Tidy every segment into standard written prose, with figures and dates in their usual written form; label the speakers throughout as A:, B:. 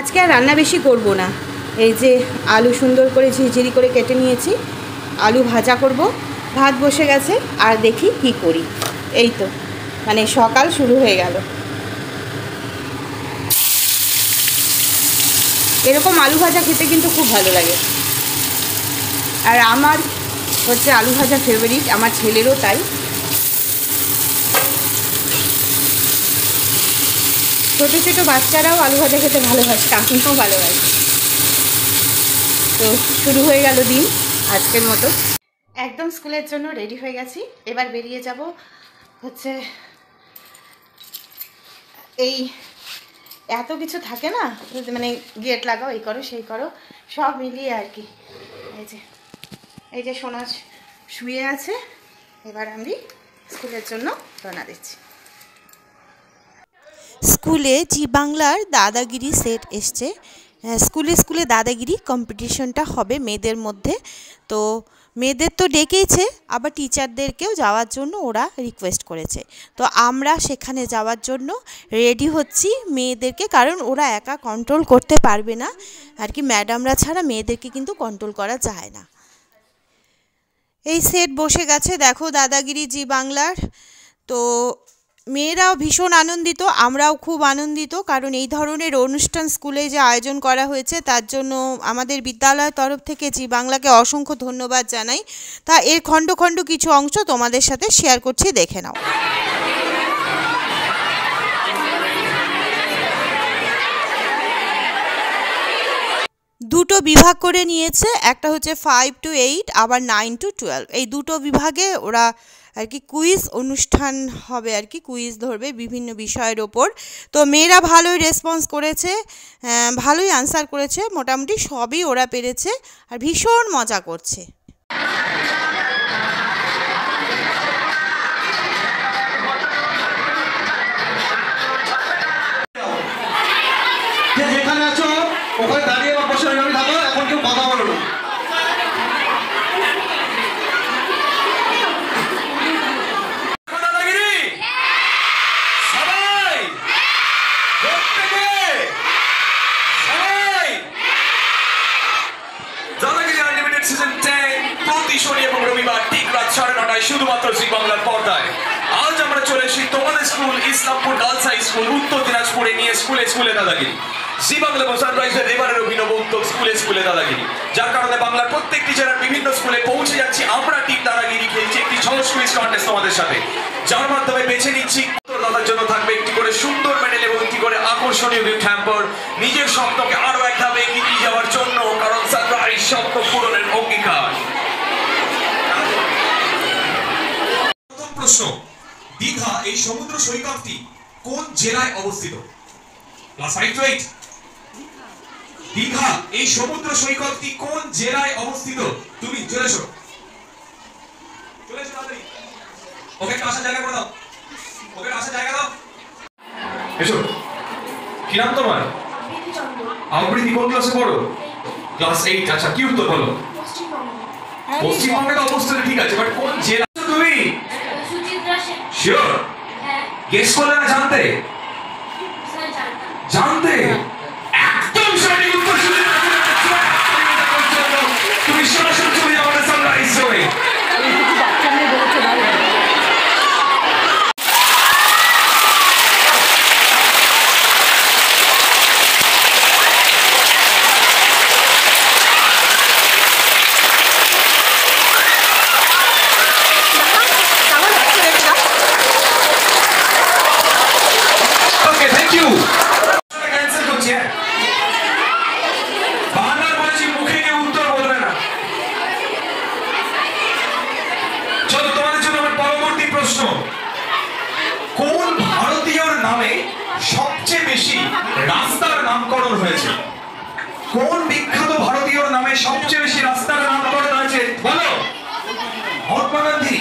A: আজকে আর রান্না বেশি করব না, এই যে আলু সুন্দর করে ঝিরিঝিরি করে কেটে নিয়েছি, আলু ভাজা করব, ভাত বসে গেছে, আর দেখি কি করি। এই তো মানে সকাল শুরু হয়ে গেল। এরকম আলু ভাজা খেতে কিন্তু খুব ভালো লাগে, আর আমার হচ্ছে আলু ভাজা ফেভারিট, আমার ছেলেরও তাই। ছোটো ছোটো বাচ্চারাও আলু ভাজা খেতে ভালোবাসে, আমিও ভালোবাসি। তো শুরু হয়ে গেল দিন আজকের মতো। একদম স্কুলের জন্য রেডি হয়ে গেছি, এবার বেরিয়ে যাব। হচ্ছে এই এত কিছু থাকে না, মানে গেট লাগাও, এই করো সেই করো, সব মিলিয়ে আর কি। এই যে সোনা শুয়ে আছে, এবার আমি স্কুলের জন্য রওনা দিচ্ছি।
B: স্কুলে জি বাংলার দাদাগিরি সেট এসছে। স্কুলে স্কুলে দাদাগিরি কম্পিটিশনটা হবে মেয়েদের মধ্যে। তো মেয়েদের তো ডেকেইছে, আবার টিচারদেরকেও যাওয়ার জন্য ওরা রিকোয়েস্ট করেছে। তো আমরা সেখানে যাওয়ার জন্য রেডি হচ্ছি মেয়েদেরকে, কারণ ওরা একা কন্ট্রোল করতে পারবে না আর কি, ম্যাডামরা ছাড়া মেয়েদেরকে কিন্তু কন্ট্রোল করা যায় না। এই সেট বসে গেছে দেখো দাদাগিরি জি বাংলার। তো মেয়েরাও ভীষণ আনন্দিত, আমরাও খুব আনন্দিত, কারণ এই ধরনের অনুষ্ঠান স্কুলে যে আয়োজন করা হয়েছে তার জন্য আমাদের বিদ্যালয়ের তরফ থেকে জি বাংলাকে অসংখ্য ধন্যবাদ জানাই। তা এর খণ্ড খণ্ড কিছু অংশ তোমাদের সাথে শেয়ার করছি, দেখে নাও। দুটো বিভাগ করে নিয়েছে, একটা হচ্ছে 5 to 8, আবার 9 to 12। এই দুটো বিভাগে ওরা আর কি কুইজ অনুষ্ঠান হবে আর কি, কুইজ ধরবে বিভিন্ন বিষয়ের ওপর। তো মেয়েরা ভালোই রেসপন্স করেছে, ভালোই আনসার করেছে, মোটামুটি সবই ওরা পেরেছে আর ভীষণ মজা করছে।
C: যেখানে আছো ওখানে দাঁড়িয়ে বা বসে আমি থাকো, এখন কেউ কথা বলো না। শুধুমাত্র জি বাংলার পর্দায় আজ আমরা চলে এসেছি তোমাদের school Islampur girls high school উত্তর দিনাজপুরে নিয়ে স্কুলে স্কুলে দাদাগিরি। জি বাংলা সানরাইজের এবারের অভিনব উদ্যোগ স্কুলে স্কুলে দাদাগিরি, যার কারণে বাংলার প্রত্যেক টিচারের বিভিন্ন স্কুলে পৌঁছে যাচ্ছি আমরা টিম দাদাগিরি খেলছি একটি সহজ কুইজ কন্টেস্ট তোমাদের সাথে, যার মাধ্যমে বেছে নিচ্ছি উত্তরদাতার জন্য থাকবে একটি করে সুন্দর মেডেল এবং একটি করে আকর্ষণীয় গিফট হ্যাম্পার, নিজের স্বপ্নকে আরো এক ধাপ এগিয়ে নিয়ে যাওয়ার জন্য, কারণ সানরাইজ স্বপ্ন পূরণের অঙ্গীকার। প্রশ্ন, দীঘা এই সমুদ্র সৈকতটি কোন জেলায় অবস্থিত? Class 5 to 8। দীঘা এই সমুদ্র সৈকতটি কোন জেলায় অবস্থিত? তুমি চলে এসো, চলে এসো তাড়াতাড়ি, ওকে একটা আসার জায়গা করে দাও, ওকে আসার জায়গা দাও, এসো। কি নাম তোমার? আবৃত্তি কোন ক্লাসে পড়ো? ক্লাস 8। আচ্ছা, কি উত্তর বলো? পশ্চিমবঙ্গে তো অবস্থিত, ঠিক আছে, বাট কোন জেলা তুমি? শিওর? গেস করলে না জানতে? জানতে? একদম সঠিক উত্তর। তুমি সরাসরি চলে যাও আমাদের সানরাইজ হয়ে। কোন ভারতীয়র নামে সবচেয়ে বেশি রাস্তার নামকরণ হয়েছে? কোন বিখ্যাত ভারতীয়র নামে সবচেয়ে বেশি রাস্তার নামকরণ হয়েছে? বলো। মহাত্মা গান্ধী।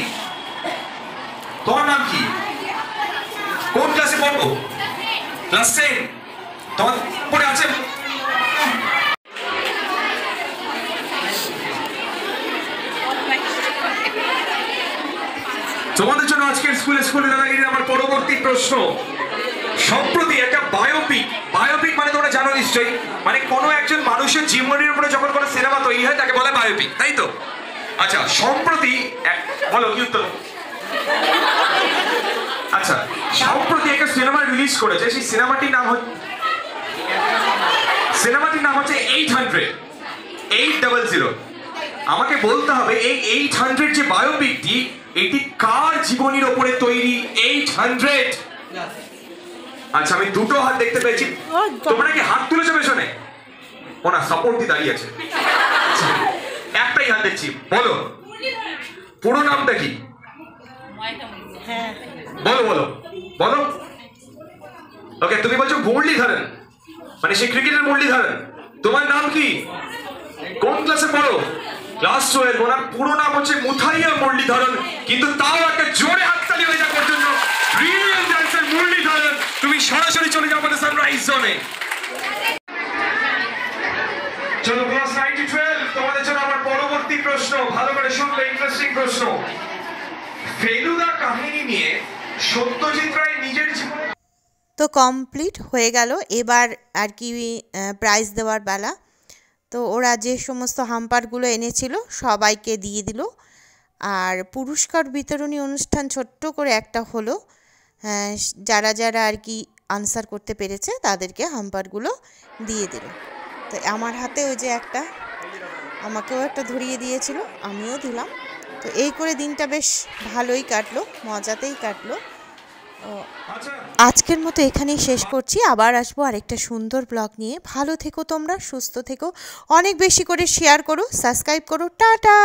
C: তোমার নাম কি? কোন ক্লাসে পড়ো? ক্লাস 10। তোমার পড়ে আছে? তোমাদের জন্য আজকের স্কুলে স্কুলে দাদাগিরির আমার পরবর্তী প্রশ্ন। সম্প্রতি একটা বায়োপিক বায়োপিক মানে তোমরা জানো নিশ্চয়ই, মানে কোনো একজন মানুষের জীবনের উপরে যখন কোনো সিনেমা তৈরি হয় তাকে বলে বায়োপিক, তাই তো? আচ্ছা, সম্প্রতি বলো কি উত্তর? আচ্ছা, সম্প্রতি একটা সিনেমা রিলিজ করেছে, সেই সিনেমাটির নাম হচ্ছে 800। আমাকে বলতে হবে এই 800 যে বায়োপিকটি, এটি কার জীবনীর ওপরে তৈরি? 800। আচ্ছা, আমি দুটো হাত দেখতে পেয়েছি, তোমরা কি হাত তুলেছো পেছনে? ওনা সাপোর্ট দিয়ে দাঁড়িয়ে আছে, একটাই হাত দেখছি। বলো পুরো নামটা কি? বলো বলো বলো। ওকে, তুমি বলছো মুরলীধরন, মানে সে ক্রিকেটের মুরলীধরন। তোমার নাম কি? কোন ক্লাসে পড়ো? ক্লাস 12। ওনার পুরো নাম হচ্ছে মুথাইয়া মুরলীধরন, কিন্তু তাও একটা জোরে হাততালি হয়ে যাওয়ার জন্য ব্রিলিয়ান্ট ডান্সার মুরলীধরন। তুমি সরাসরি চলে যাও আমাদের সানরাইজ জোনে। চলো ক্লাস 9 to 12, তোমাদের জন্য আমার পরবর্তী প্রশ্ন, ভালো করে শুনবে, ইন্টারেস্টিং প্রশ্ন। ফেলুদা কাহিনী নিয়ে সত্যজিৎ রায় নিজের জীবনে।
B: তো কমপ্লিট হয়ে গেল, এবার আর কি প্রাইজ দেওয়ার বেলা। তো ওরা যে সমস্ত হাম্পারগুলো এনেছিল সবাইকে দিয়ে দিল, আর পুরস্কার বিতরণী অনুষ্ঠান ছোট্ট করে একটা হলো। যারা যারা আর কি আনসার করতে পেরেছে তাদেরকে হাম্পারগুলো দিয়ে দিল। তো আমার হাতে ওই যে একটা, আমাকেও একটা ধরিয়ে দিয়েছিল, আমিও দিলাম। তো এই করে দিনটা বেশ ভালোই কাটলো, মজাতেই কাটলো। আজকের মতো এখানেই শেষ করছি, আবার আসবো আরেকটা সুন্দর ব্লগ নিয়ে। ভালো থেকো তোমরা, সুস্থ থেকো, অনেক বেশি করে শেয়ার করো, সাবস্ক্রাইব করো, টাটা।